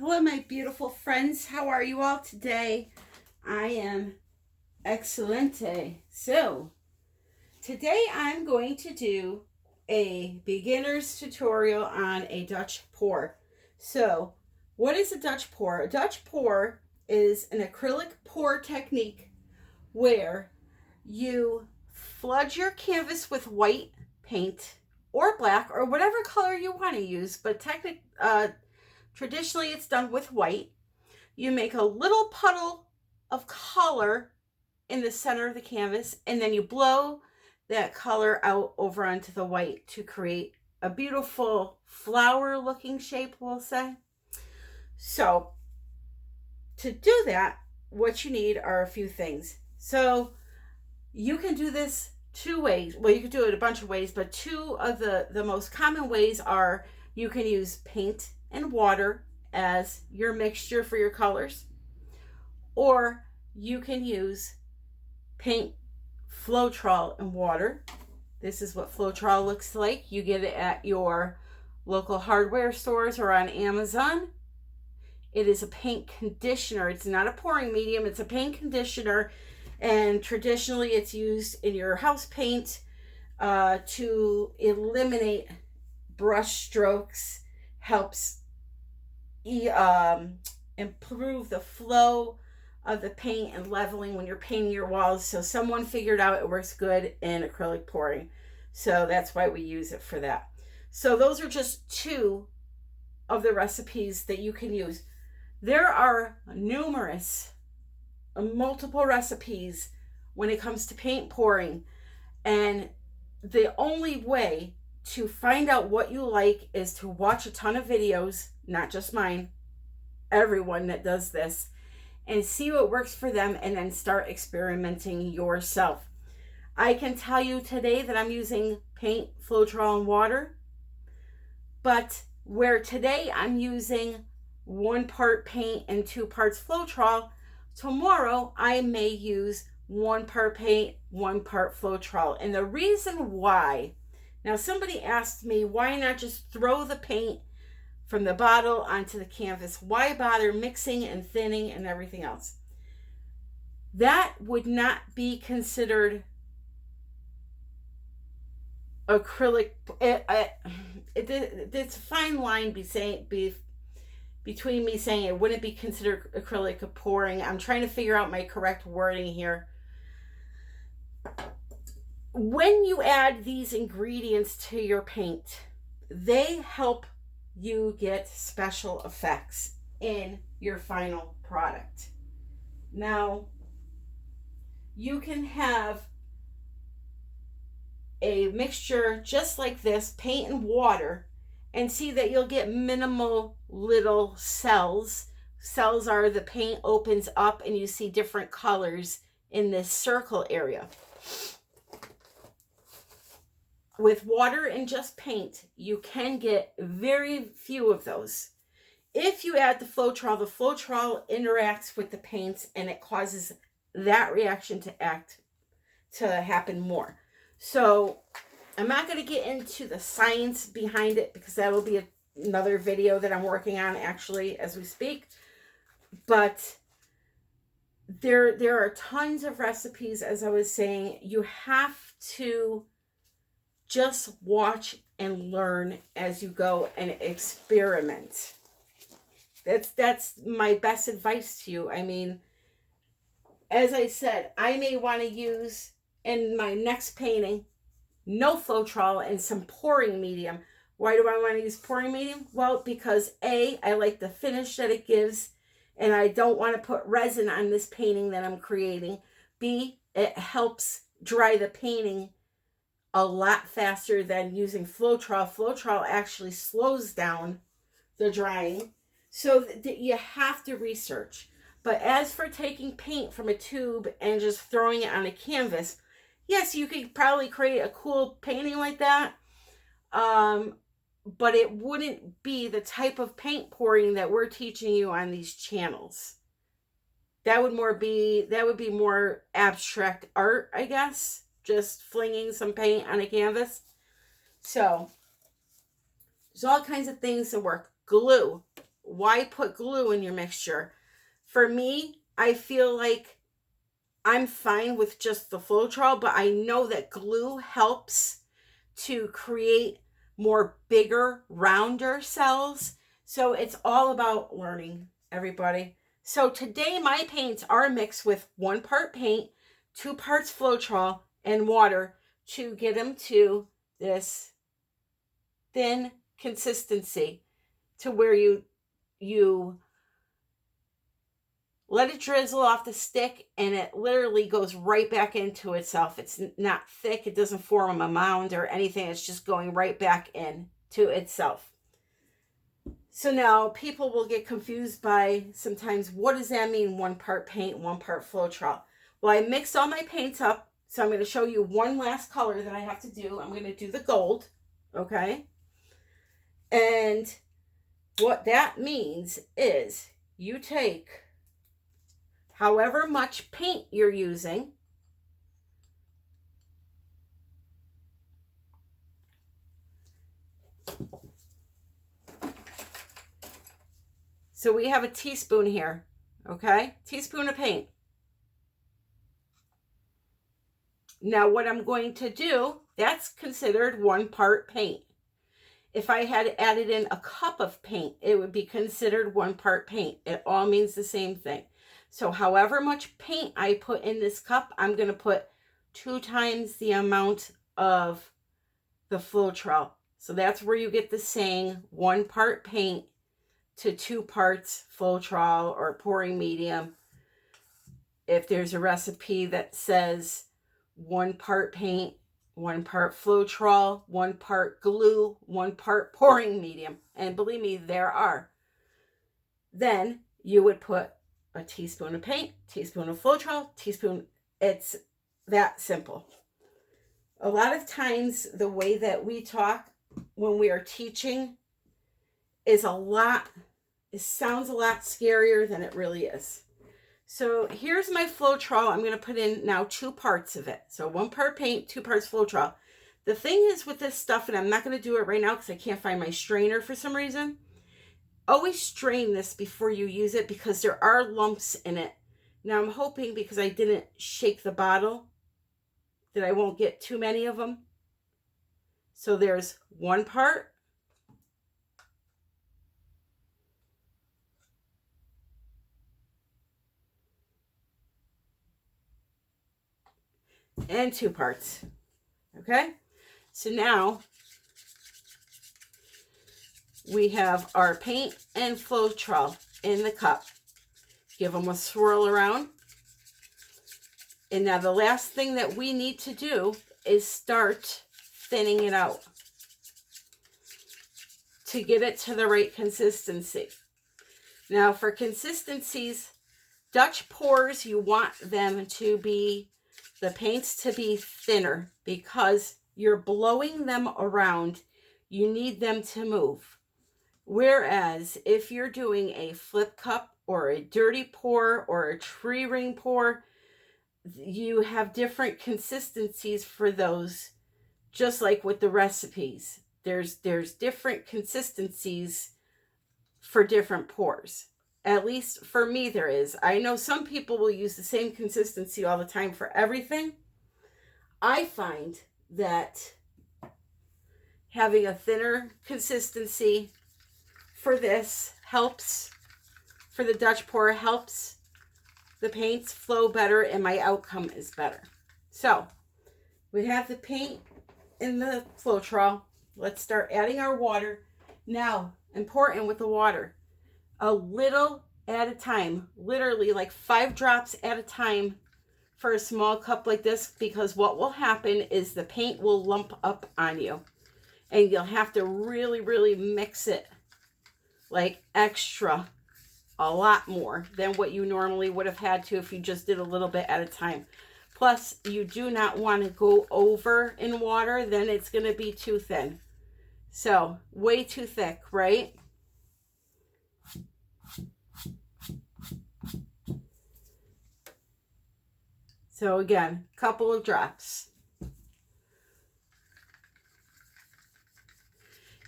Hello, my beautiful friends. How are you all today? I am excelente. So, today I'm going to do a beginner's tutorial on a Dutch pour. So, what is a Dutch pour? A Dutch pour is an acrylic pour technique where you flood your canvas with white paint or black or whatever color you want to use, but traditionally it's done with white. You make a little puddle of color in the center of the canvas, and then you blow that color out over onto the white to create a beautiful flower looking shape, we'll say. So to do that, what you need are a few things. So you can do this two ways. Well, you can do it a bunch of ways, but two of the most common ways are you can use paint and water as your mixture for your colors, or you can use paint, Floetrol, and water. This is what Floetrol looks like. You get it at your local hardware stores or on Amazon. It is a paint conditioner. It's not a pouring medium. It's a paint conditioner, and traditionally it's used in your house paint to eliminate brush strokes, helps improve the flow of the paint and leveling when you're painting your walls. So someone figured out it works good in acrylic pouring. So that's why we use it for that. So those are just two of the recipes that you can use. There are numerous, multiple recipes when it comes to paint pouring. And the only way to find out what you like is to watch a ton of videos, not just mine, everyone that does this, and see what works for them, and then start experimenting yourself. I can tell you today that I'm using paint, Floetrol, and water, but where today I'm using 1 part paint and 2 parts Floetrol, tomorrow I may use 1 part paint, 1 part Floetrol. And the reason why, now somebody asked me, why not just throw the paint from the bottle onto the canvas? Why bother mixing and thinning and everything else? That would not be considered acrylic. It's a fine line between me saying it wouldn't be considered acrylic pouring. I'm trying to figure out my correct wording here. When you add these ingredients to your paint, they help you get special effects in your final product. Now, you can have a mixture just like this, paint and water, and see that you'll get minimal little cells. Cells are the paint opens up and you see different colors in this circle area. With water and just paint, you can get very few of those. If you add the Floetrol interacts with the paints and it causes that reaction to happen more. So I'm not going to get into the science behind it because that will be another video that I'm working on actually as we speak. But there are tons of recipes, as I was saying. You have to just watch and learn as you go and experiment. That's my best advice to you. I mean, as I said, I may want to use in my next painting no Floetrol and some pouring medium. Why do I want to use pouring medium? Well, because A, I like the finish that it gives, and I don't want to put resin on this painting that I'm creating. B, it helps dry the painting a lot faster than using Floetrol. Floetrol actually slows down the drying. So you have to research. But as for taking paint from a tube and just throwing it on a canvas, yes, you could probably create a cool painting like that. But it wouldn't be the type of paint pouring that we're teaching you on these channels. That would be more abstract art, I guess. Just flinging some paint on a canvas. So there's all kinds of things that work. Glue. why put glue in your mixture? For me, I feel like I'm fine with just the Floetrol, but I know that glue helps to create more bigger, rounder cells. So it's all about learning, everybody. So today my paints are mixed with 1 part paint, 2 parts Floetrol, and water to get them to this thin consistency to where you let it drizzle off the stick and it literally goes right back into itself. It's not thick. It doesn't form a mound or anything. It's just going right back into itself. So now people will get confused by sometimes, what does that mean? 1 part paint, 1 part Floetrol. Well, I mixed all my paints up. So I'm going to show you one last color that I have to do. I'm going to do the gold. Okay. And what that means is you take however much paint you're using, so we have a teaspoon here, okay? Teaspoon of paint. Now what I'm going to do, that's considered 1 part paint. If I had added in a cup of paint, it would be considered 1 part paint. It all means the same thing. So however much paint I put in this cup, I'm going to put 2 times the amount of the Floetrol. So that's where you get the saying 1 part paint to 2 parts Floetrol or pouring medium. If there's a recipe that says 1 part paint, 1 part Floetrol, 1 part glue, 1 part pouring medium, and believe me, there are, then you would put a teaspoon of paint, teaspoon of Floetrol, teaspoon. It's that simple. A lot of times the way that we talk when we are teaching is it sounds a lot scarier than it really is. So here's my Floetrol. I'm going to put in now 2 parts of it. So 1 part paint, 2 parts Floetrol. The thing is with this stuff, and I'm not going to do it right now because I can't find my strainer for some reason. Always strain this before you use it because there are lumps in it. Now I'm hoping, because I didn't shake the bottle, that I won't get too many of them. So there's 1 part. And 2 parts. Okay? So now we have our paint and Floetrol in the cup. Give them a swirl around. And now the last thing that we need to do is start thinning it out to get it to the right consistency. Now for consistencies, Dutch pours, you want them to be, the paints to be thinner because you're blowing them around. You need them to move. Whereas if you're doing a flip cup or a dirty pour or a tree ring pour, you have different consistencies for those, just like with the recipes. There's different consistencies for different pours. At least for me there is. I know some people will use the same consistency all the time for everything. I find that having a thinner consistency for this helps, for the Dutch pour, helps the paints flow better and my outcome is better. So we have the paint in the Floetrol. Let's start adding our water. Now, important with the water, a little at a time, literally like 5 drops at a time for a small cup like this, because what will happen is the paint will lump up on you and you'll have to really, really mix it like extra, a lot more than what you normally would have had to if you just did a little bit at a time. Plus, you do not want to go over in water, then it's going to be too thin. So, way too thick, right? So again, couple of drops.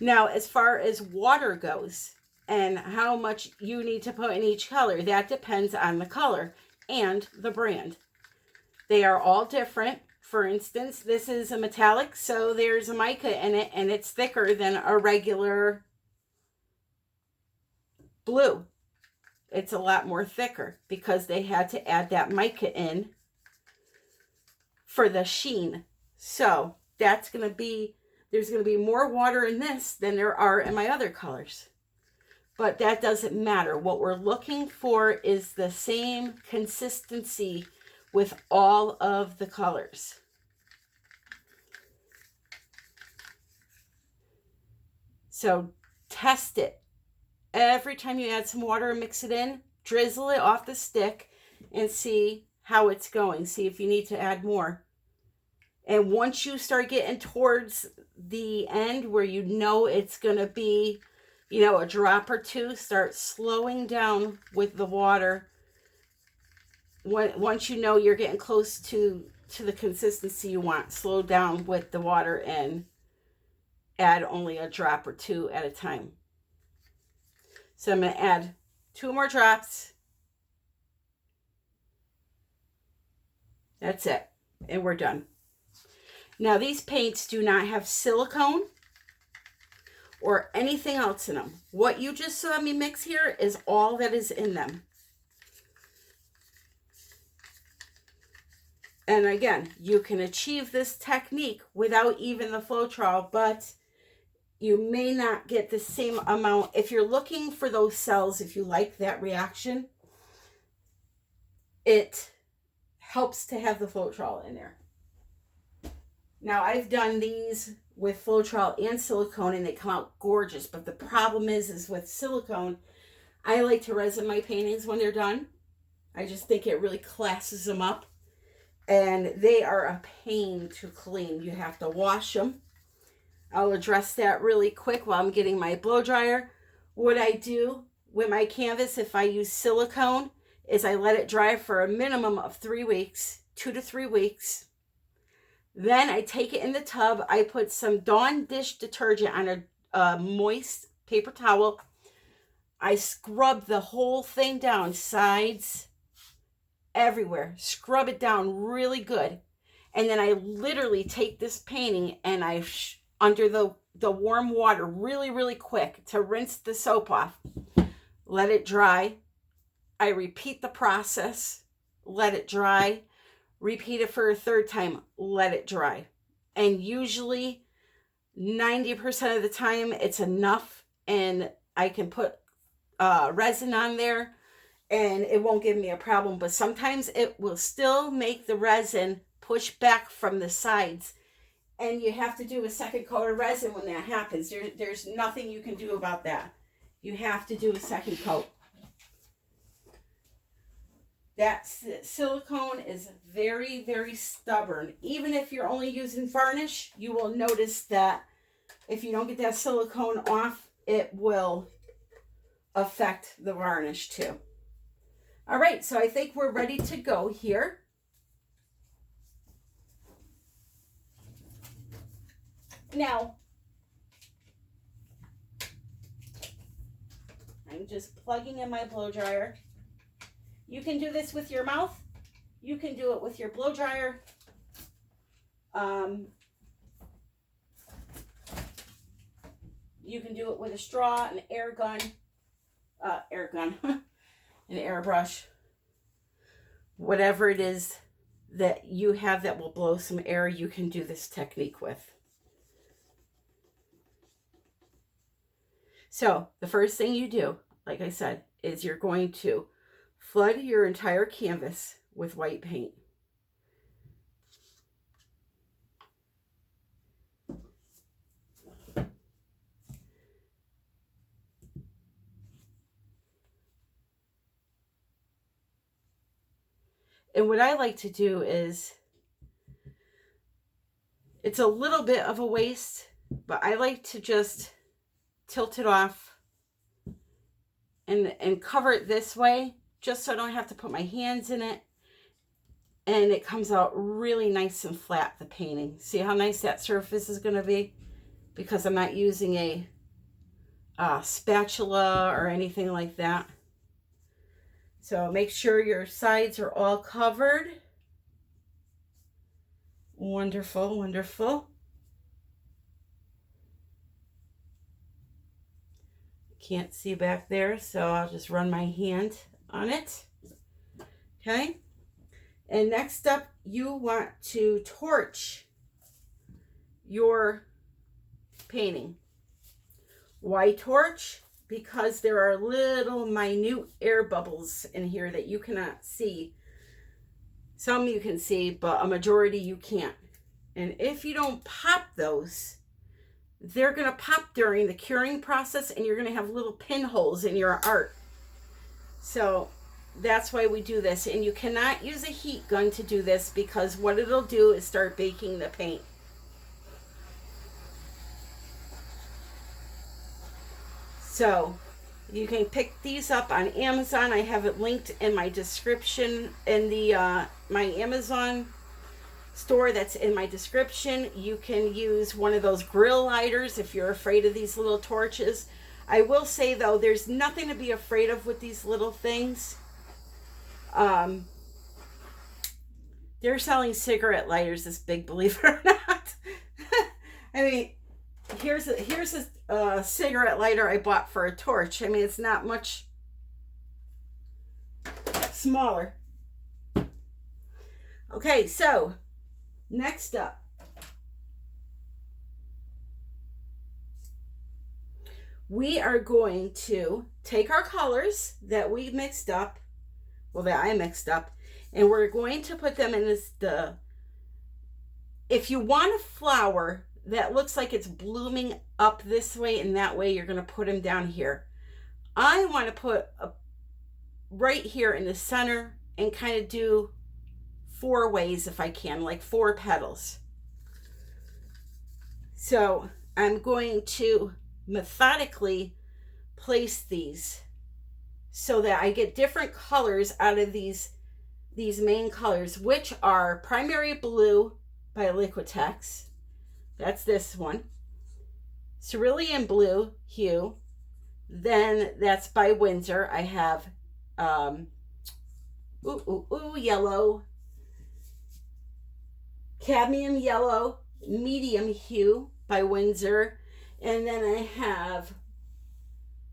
Now, as far as water goes, and how much you need to put in each color. That depends on the color and the brand. They are all different. For instance, this is a metallic, so there's a mica in it, and it's thicker than a regular blue. It's a lot more thicker because they had to add that mica in for the sheen. So that's going to be, there's going to be more water in this than there are in my other colors. But that doesn't matter. What we're looking for is the same consistency with all of the colors. So test it. Every time you add some water and mix it in, drizzle it off the stick and see how it's going. See if you need to add more. And once you start getting towards the end where you know it's going to be, you know, a drop or two, start slowing down with the water. Once you know you're getting close to the consistency you want, slow down with the water and add only a drop or two at a time. So I'm going to add 2 more drops. That's it. And we're done. Now these paints do not have silicone or anything else in them. What you just saw me mix here is all that is in them. And again, you can achieve this technique without even the Floetrol, but you may not get the same amount. If you're looking for those cells, if you like that reaction, it helps to have the Floetrol in there. Now, I've done these with Floetrol and silicone, and they come out gorgeous. But the problem is with silicone, I like to resin my paintings when they're done. I just think it really classes them up. And they are a pain to clean. You have to wash them. I'll address that really quick while I'm getting my blow dryer. What I do with my canvas, if I use silicone, is I let it dry for a minimum of 3 weeks, 2 to 3 weeks. Then I take it in the tub. I put some Dawn dish detergent on a moist paper towel. I scrub the whole thing down, sides, everywhere. Scrub it down really good. And then I literally take this painting and I under the warm water really, really quick to rinse the soap off. Let it dry. I repeat the process. Let it dry. Repeat it for a 3rd time. Let it dry. And usually 90% of the time it's enough, and I can put resin on there and it won't give me a problem. But sometimes it will still make the resin push back from the sides, and you have to do a 2nd coat of resin when that happens. There's nothing you can do about that. You have to do a 2nd coat. That silicone is very, very stubborn. Even if you're only using varnish, you will notice that if you don't get that silicone off, it will affect the varnish too. All right, so I think we're ready to go here. Now, I'm just plugging in my blow dryer. You can do this with your mouth. You can do it with your blow dryer. You can do it with a straw, an air gun, an airbrush. Whatever it is that you have that will blow some air, you can do this technique with. So the first thing you do, like I said, is you're going to flood your entire canvas with white paint. And what I like to do is, it's a little bit of a waste, but I like to just tilt it off and cover it this way, just so I don't have to put my hands in it. And it comes out really nice and flat, the painting. See how nice that surface is going to be? Because I'm not using a spatula or anything like that. So make sure your sides are all covered. Wonderful, wonderful. Can't see back there, so I'll just run my hand on it. Okay. And next up, you want to torch your painting. Why torch? Because there are little minute air bubbles in here that you cannot see. Some you can see, but a majority you can't. And if you don't pop those, they're going to pop during the curing process, and you're going to have little pinholes in your art. So that's why we do this. And you cannot use a heat gun to do this, because what it'll do is start baking the paint. So you can pick these up on Amazon. I have it linked in my description in the my Amazon store that's in my description. You can use one of those grill lighters if you're afraid of these little torches. I will say though, there's nothing to be afraid of with these little things. They're selling cigarette lighters this big, believe it or not. I mean, here's a cigarette lighter I bought for a torch. I mean, it's not much smaller. Okay, so next up, we are going to take our colors that we mixed up, well, that I mixed up, and we're going to put them in if you want a flower that looks like it's blooming up this way and that way, you're going to put them down here. I want to put right here in the center and kind of do 4 ways if I can, like 4 petals. So I'm going to methodically place these so that I get different colors out of these main colors, which are Primary Blue by Liquitex. That's this one. Cerulean Blue hue. Then that's by Winsor. I have yellow. Cadmium Yellow Medium Hue by Winsor. And then I have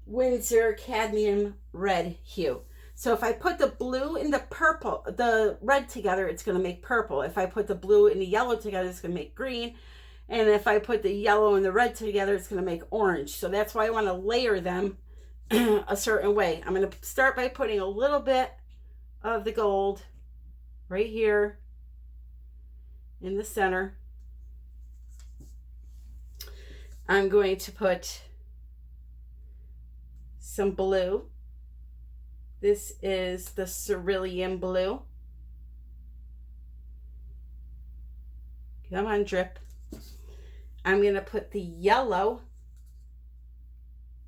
Winsor Cadmium Red Hue. So if I put the blue and the red together, it's going to make purple. If I put the blue and the yellow together, it's going to make green. And if I put the yellow and the red together, it's going to make orange. So that's why I want to layer them a certain way. I'm going to start by putting a little bit of the gold right here in the center. I'm going to put some blue. This is the Cerulean Blue. Come on, drip. I'm going to put the yellow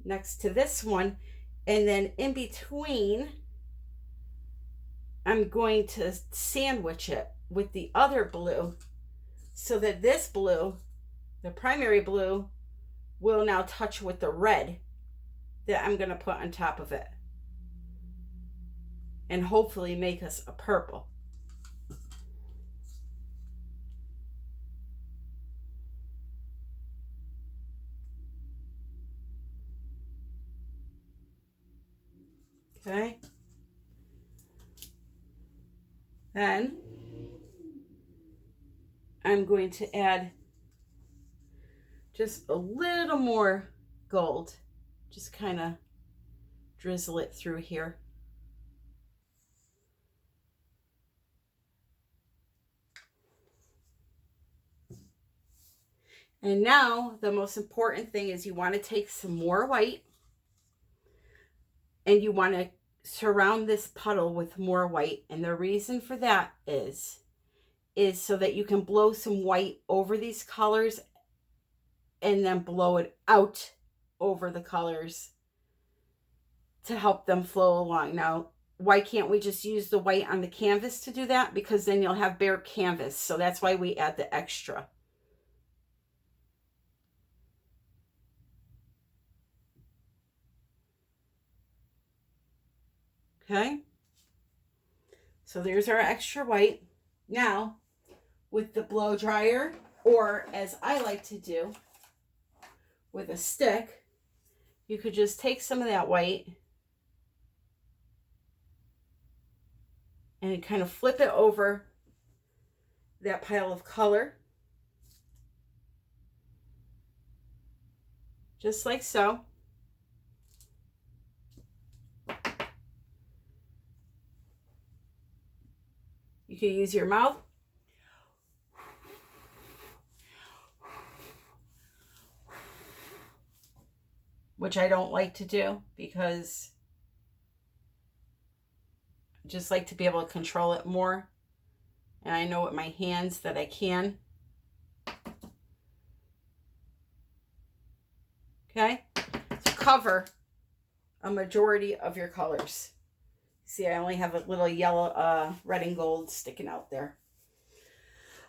next to this one, and then in between, I'm going to sandwich it with the other blue so that this blue, the primary blue, will now touch with the red that I'm going to put on top of it and hopefully make us a purple. Okay. Then I'm going to add just a little more gold. Just kind of drizzle it through here. And now the most important thing is you want to take some more white and you want to surround this puddle with more white. And the reason for that is so that you can blow some white over these colors and then blow it out over the colors to help them flow along. Now, why can't we just use the white on the canvas to do that? Because then you'll have bare canvas. So that's why we add the extra. Okay. So there's our extra white. Now, with the blow dryer, or as I like to do, with a stick, you could just take some of that white and kind of flip it over that pile of color. Just like so. You can use your mouth. Which I don't like to do because I just like to be able to control it more. And I know with my hands that I can. Okay? To cover a majority of your colors. See, I only have a little yellow, red and gold sticking out there.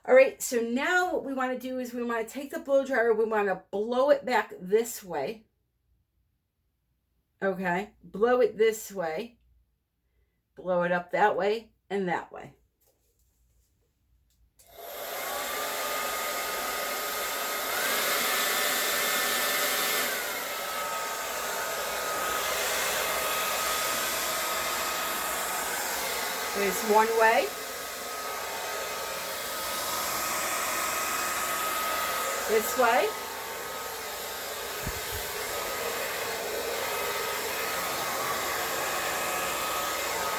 All right, so now what we want to do is we want to take the blow dryer, we want to blow it back this way. Okay, blow it this way, blow it up that way and that way. There's one way. This way.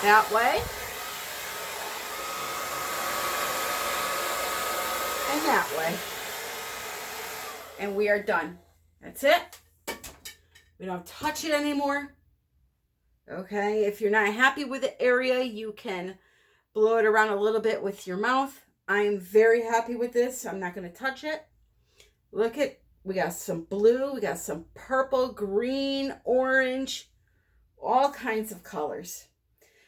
That way. And that way. And we are done. That's it. We don't touch it anymore. Okay, if you're not happy with the area, you can blow it around a little bit with your mouth. I'm very happy with this. I'm not going to touch it. Look at, we got some blue, we got some purple, green, orange, all kinds of colors.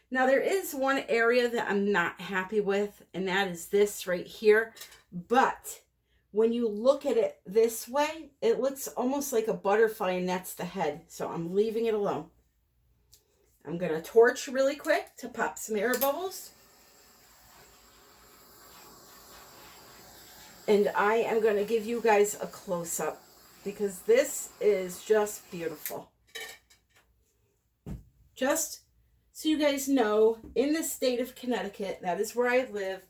Now there is one area that I'm not happy with, and that is this right here. But when you look at it this way, it looks almost like a butterfly, and that's the head. So I'm leaving it alone. I'm going to torch really quick to pop some air bubbles. And I am going to give you guys a close-up because this is just beautiful. Just so you guys know, in the state of Connecticut, that is where I live,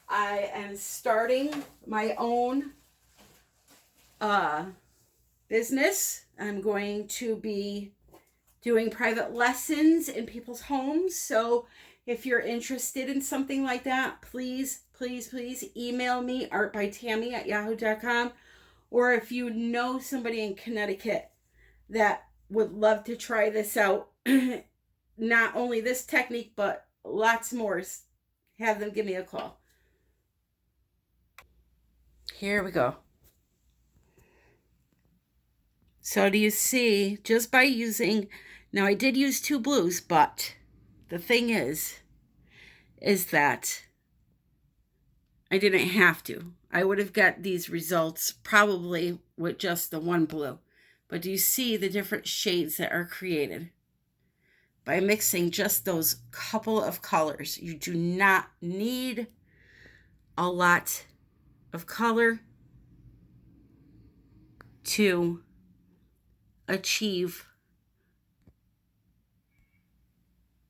I am starting my own business. I'm going to be doing private lessons in people's homes. So if you're interested in something like that, please, please, please email me, artbytammy@yahoo.com. Or if you know somebody in Connecticut that would love to try this out, not only this technique, but lots more, have them give me a call. Here we go. So do you see, just by using, now I did use 2 blues, but the thing is that I didn't have to. I would have got these results probably with just the 1 blue. But do you see the different shades that are created? By mixing just those couple of colors. You do not need a lot of color to achieve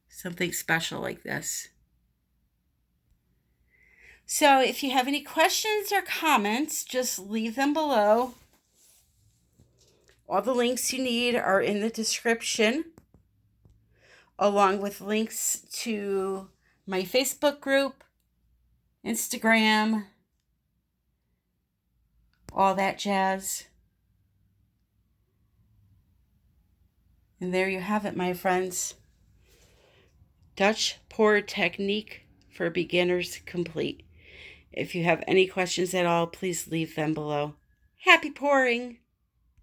something special like this. So if you have any questions or comments, just leave them below. All the links you need are in the description, along with links to my Facebook group, Instagram, all that jazz. And there you have it, my friends. Dutch pour technique for beginners complete. If you have any questions at all, please leave them below. Happy pouring!